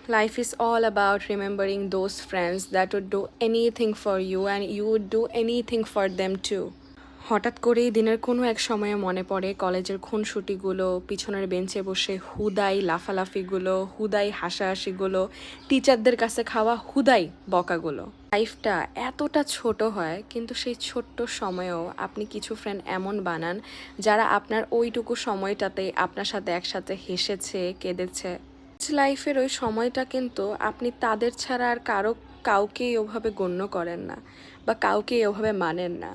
Life is all about remembering those friends that would do anything for you and you would do anything for them too. হঠাৎ করেই দিনের কোনো এক সময়ে মনে পড়ে কলেজের খুনসুটিগুলো, পিছনের বেঞ্চে বসে হুদাই লাফালাফিগুলো, হুদাই হাসাহাসিগুলো, টিচারদের কাছে খাওয়া হুদাই বকাগুলো। লাইফটা এতটা ছোট হয় কিন্তু সেই ছোট্ট সময়েও আপনি কিছু ফ্রেন্ড এমন বানান যারা আপনার ওইটুকু সময়টাতে আপনার সাথে একসাথে হেসেছে, কেঁদেছে। লাইফের ওই সময়টা কিন্তু আপনি তাদের ছাড়া আর কাউকেই ওভাবে গণ্য করেন না বা কাউকেই ওভাবে মানেন না।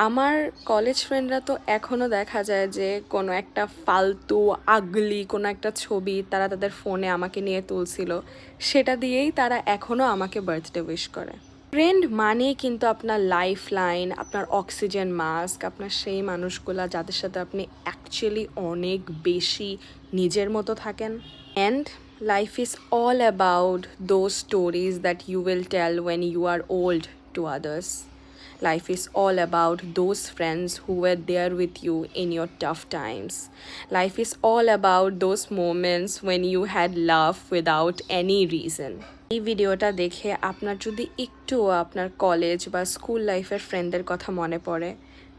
আমার কলেজ ফ্রেন্ডরা তো এখনও দেখা যায় যে কোনো একটা ফালতু আগলি কোনো একটা ছবি তারা তাদের ফোনে আমাকে নিয়ে তুলছিল, সেটা দিয়েই তারা এখনও আমাকে বার্থডে উইশ করে। ফ্রেন্ড মানেই কিন্তু আপনার লাইফ লাইন, আপনার অক্সিজেন মাস্ক, আপনার সেই মানুষগুলা যাদের সাথে আপনি অ্যাকচুয়ালি অনেক বেশি নিজের মতো থাকেন। And life is all about those stories that you will tell when you are old to others. Life is all about those friends who were there with you in your tough times. Life is all about those moments when you had laugh without any reason. এই ভিডিওটা দেখে আপনার যদি একটুও আপনার college বা school লাইফের ফ্রেন্ডদের কথা মনে পড়ে,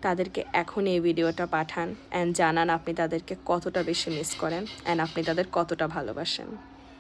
তাদেরকে এখন এই ভিডিওটা পাঠান অ্যান্ড জানান আপনি তাদেরকে কতটা বেশি মিস করেন অ্যান্ড আপনি তাদের কতটা ভালোবাসেন।